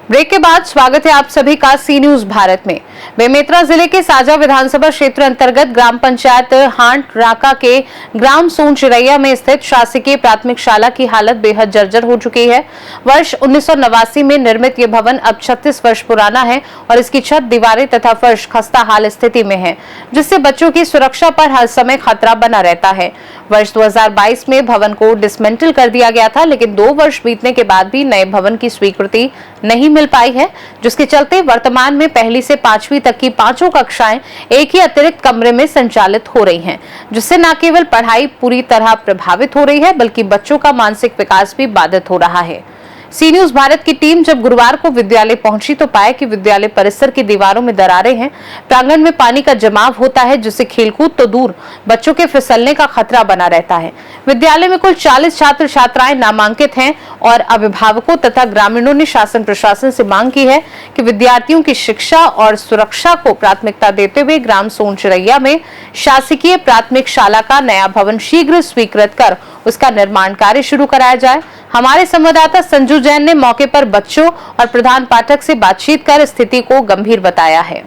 Break के बाद स्वागत है आप सभी का सी न्यूज भारत में। बेमेतरा जिले के साजा विधानसभा क्षेत्र अंतर्गत ग्राम पंचायत हांट राका के ग्राम सोनचिरैया में स्थित शासकीय प्राथमिक शाला की हालत बेहद जर्जर हो चुकी है। वर्ष 1989 में निर्मित ये भवन अब 36 वर्ष पुराना है और इसकी छत, दीवारें तथा फर्श खस्ता हाल स्थिति में है, जिससे बच्चों की सुरक्षा पर हर समय खतरा बना रहता है। वर्ष 2022 में भवन को डिसमेंटल कर दिया गया था, लेकिन 2 वर्ष बीतने के बाद भी नए भवन की स्वीकृति नहीं मिल पाई है, जिसके चलते वर्तमान में 1ली से 5वीं तक की 5 कक्षाएं एक ही अतिरिक्त कमरे में संचालित हो रही हैं, जिससे न केवल पढ़ाई पूरी तरह प्रभावित हो रही है, बल्कि बच्चों का मानसिक विकास भी बाधित हो रहा है। सी न्यूज भारत की टीम जब गुरुवार को विद्यालय पहुंची तो पाया कि विद्यालय परिसर की दीवारों में दरारें हैं, प्रांगण में पानी का जमाव होता है, जिससे खेलकूद तो दूर बच्चों के फिसलने का खतरा बना रहता है। विद्यालय में कुल 40 छात्र छात्राएं नामांकित हैं और अभिभावकों तथा ग्रामीणों ने शासन प्रशासन से मांग की है कि विद्यार्थियों की शिक्षा और सुरक्षा को प्राथमिकता देते हुए ग्राम सोनचिरैया में शासकीय प्राथमिक शाला का नया भवन शीघ्र स्वीकृत कर उसका निर्माण कार्य शुरू कराया जाए। हमारे संवाददाता संजू जैन ने मौके पर बच्चों और प्रधान पाठक से बातचीत कर स्थिति को गंभीर बताया है।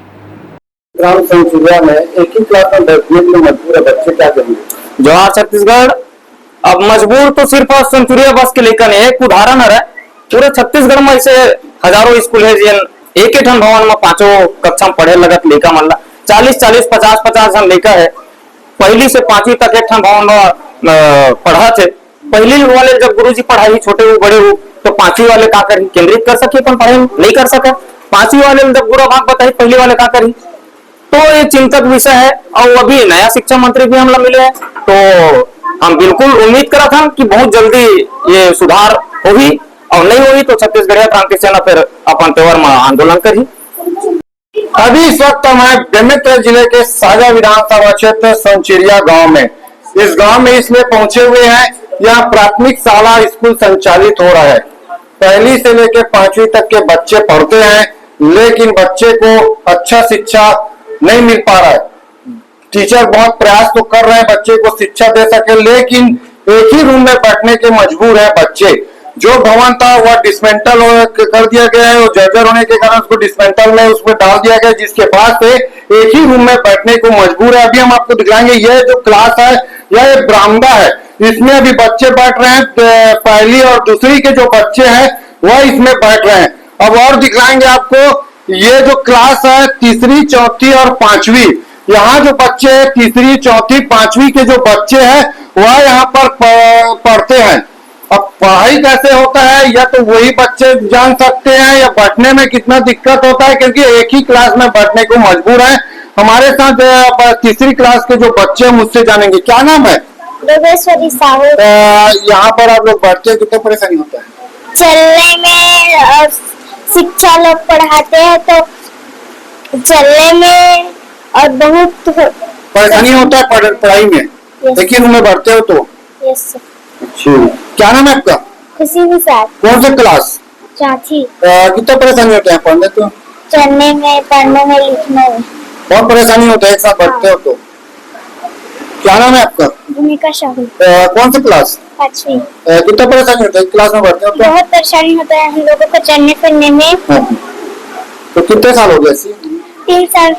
ग्राम सोनचिरैया में एक ही क्लास में बैठने के लिए मजबूर है बच्चे, क्या कहेंगे? जवाहर छत्तीसगढ़ अब मजबूर तो सिर्फ सोनचिरैया बस के लेकर नहीं, एक उदाहरण है। पूरे छत्तीसगढ़ में ऐसे हजारों स्कूल है जिन एक ही भवन में 5 कक्षा में पढ़े लगत लेकर मन 40-40, 50-50 जन लेकर है। 1ली से 5वीं तक एक भवन में पढ़ा थे। 1ली वाले जब गुरुजी पढ़ाई छोटे हो बड़े हो तो 5वीं वाले का करी केंद्रित कर सके, अपन पढ़ाई नहीं कर सके। 5वीं वाले जब गुरु भाग बताई 1ली वाले का करी, तो ये चिंतक विषय है। और अभी नया शिक्षा मंत्री भी हम लोग मिले हैं, तो हम बिल्कुल उम्मीद करा था कि बहुत जल्दी ये सुधार होगी, और नहीं हुई तो छत्तीसगढ़ क्रांति सेना फिर अपन तेवर में आंदोलन करी। अभी इस वक्त हम हैं बेमेतरा जिले के साजा विधानसभा क्षेत्र सोनचिरैया गांव में। इस गांव में इसलिए पहुंचे हुए हैं, यहाँ प्राथमिक शाला स्कूल संचालित हो रहा है। 1ली से लेकर 5वीं तक के बच्चे पढ़ते हैं, लेकिन बच्चे को अच्छा शिक्षा नहीं मिल पा रहा है। टीचर बहुत प्रयास तो कर रहे हैं बच्चे को शिक्षा दे सके, लेकिन एक ही रूम में बैठने के मजबूर है बच्चे। जो भवन था वह डिसमेंटल कर दिया गया है, और जर्जर होने के कारण उसको डिसमेंटल में उसमें डाल दिया गया, जिसके बाद से एक ही रूम में बैठने को मजबूर है। अभी हम आपको दिखाएंगे, यह जो क्लास है यह एक बरामदा है, इसमें अभी बच्चे बैठ रहे हैं। 1ली और 2री के जो बच्चे हैं वह इसमें बैठ रहे हैं। अब और दिखाएंगे आपको, ये जो क्लास है 3री, 4थी और 5वीं, यहाँ जो बच्चे हैं 3री, 4थी, 5वीं के जो बच्चे हैं वह यहाँ पर पढ़ते हैं। अब पढ़ाई कैसे होता है या तो वही बच्चे जान सकते हैं, या बैठने में कितना दिक्कत होता है, क्योंकि एक ही क्लास में बैठने को मजबूर है। हमारे साथ 3री क्लास के जो बच्चे हैं मुझसे जानेंगे, क्या नाम है? योगेश्वरी साहू। यहाँ पर आप लोग बैठते हैं, कितना परेशानी होता है? चलने में, और शिक्षा लोग पढ़ाते हैं तो चलने में और बहुत परेशानी होता है पढ़ाई में। एक ही रूम में बैठते हो तो? यस। अच्छा, क्या नाम है आपका? खुशी भी साथ। कौन सी क्लास? 4थी। कितना परेशानी होता है पढ़ने तो? चलने में, पढ़ने में, लिखने में बहुत परेशानी होता है एक साथ बैठते हो तो। क्या नाम है आपका? भूमिका साहू। कौन सी क्लास? 5वीं। कितना परेशानी होता है क्लास में बैठते हो तो? बहुत परेशानी होता है हम लोगों को चलने फिरने में। तो कितने साल हो गए? 3 साल।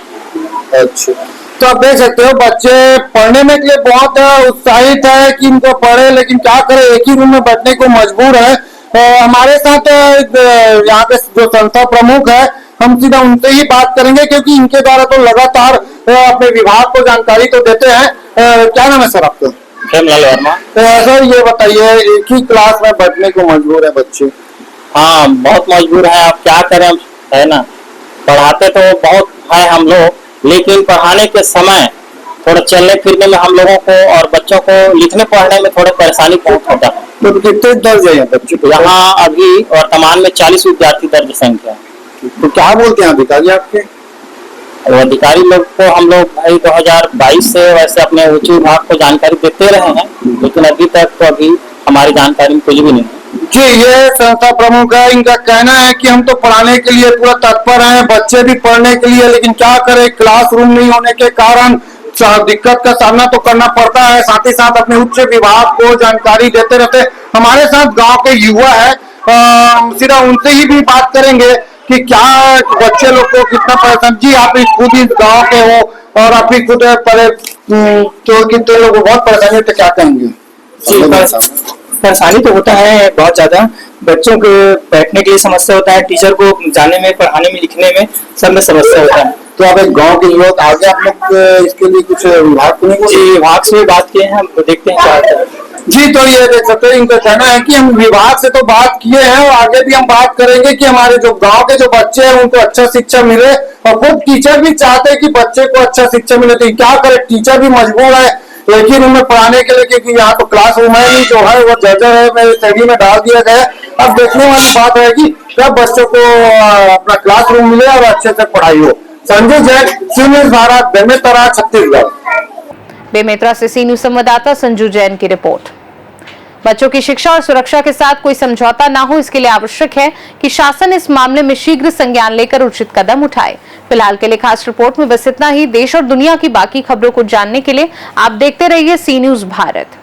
अच्छा, तो आप देख सकते हो बच्चे पढ़ने में के लिए बहुत उत्साहित है कि इनको पढ़े, लेकिन क्या करें एक ही रूम में बैठने को मजबूर है। हमारे साथ यहाँ पे जो संस्था प्रमुख है, हम सीधा उनसे ही बात करेंगे, क्योंकि इनके द्वारा तो लगातार अपने विभाग को जानकारी तो देते हैं। क्या नाम है सर आपका? हेमलाल वर्मा। सर ये बताइए, एक ही क्लास में बैठने को मजबूर है बच्चे। हाँ, बहुत मजबूर है, आप क्या करें, है ना। पढ़ाते तो बहुत है हम लोग, लेकिन पढ़ाने के समय थोड़ा चलने फिरने में हम लोगों को और बच्चों को लिखने पढ़ने में थोड़ा परेशानी बहुत होता है। तो कितने दर्ज है बच्चे? यहाँ अभी वर्तमान में 40 विद्यार्थी दर्ज संख्या। तो क्या बोलते हैं अधिकारी आपके? और अधिकारी लोग को हम लोग भाई 2022 से वैसे अपने उच्च विभाग को जानकारी देते रहे हैं, लेकिन अभी तक तो अभी हमारी जानकारी में कुछ भी नहीं। जी, ये संस्था प्रमुख है, इनका कहना है कि हम तो पढ़ाने के लिए पूरा तत्पर हैं, बच्चे भी पढ़ने के लिए, लेकिन क्या करें क्लासरूम नहीं होने के कारण दिक्कत का सामना तो करना पड़ता है, साथ ही साथ अपने उच्च विभाग को जानकारी देते रहते। हमारे साथ गांव के युवा है, सीधा उनसे ही भी बात करेंगे कि क्या बच्चे लोग को कितना परेशान। जी आप खुद इस गांव के हो और आप भी खुद तो कितने लोग को बहुत परेशानी है, तो क्या कहेंगे? परेशानी तो होता है बहुत ज्यादा, बच्चों के बैठने के लिए समस्या होता है, टीचर को जाने में, पढ़ाने में, लिखने में सब में समस्या होता है। तो आप एक गांव के युवक आगे आप लोग इसके लिए कुछ विभाग को नहीं? जी विभाग से भी बात किए हैं, हम देखते हैं क्या होता है। जी तो ये देख सकते हैं, इनका कहना है कि हम विभाग से तो बात किए हैं और आगे भी हम बात करेंगे कि हमारे जो गांव के जो बच्चे हैं उनको अच्छा शिक्षा मिले, और खुद टीचर भी चाहते हैं कि बच्चे को अच्छा शिक्षा मिले। तो क्या करे, टीचर भी मजबूर है एक ही रूम में पढ़ाने के लिए, क्योंकि यहाँ तो क्लास रूम है नहीं, जो है वो जर्जर है, मेरे शैली में डाल दिया गया है। अब देखने वाली बात है कि कब बच्चों को अपना क्लास रूम मिले और अच्छे से पढ़ाई हो। संजय जैन, सी न्यूज़ भारत, बेमेतरा, छत्तीसगढ़। बेमेतरा से सी न्यूज़ संवाददाता संजू जैन की रिपोर्ट। बच्चों की शिक्षा और सुरक्षा के साथ कोई समझौता ना हो, इसके लिए आवश्यक है कि शासन इस मामले में शीघ्र संज्ञान लेकर उचित कदम उठाए। फिलहाल के लिए खास रिपोर्ट में बस इतना ही। देश और दुनिया की बाकी खबरों को जानने के लिए आप देखते रहिए सी न्यूज़ भारत।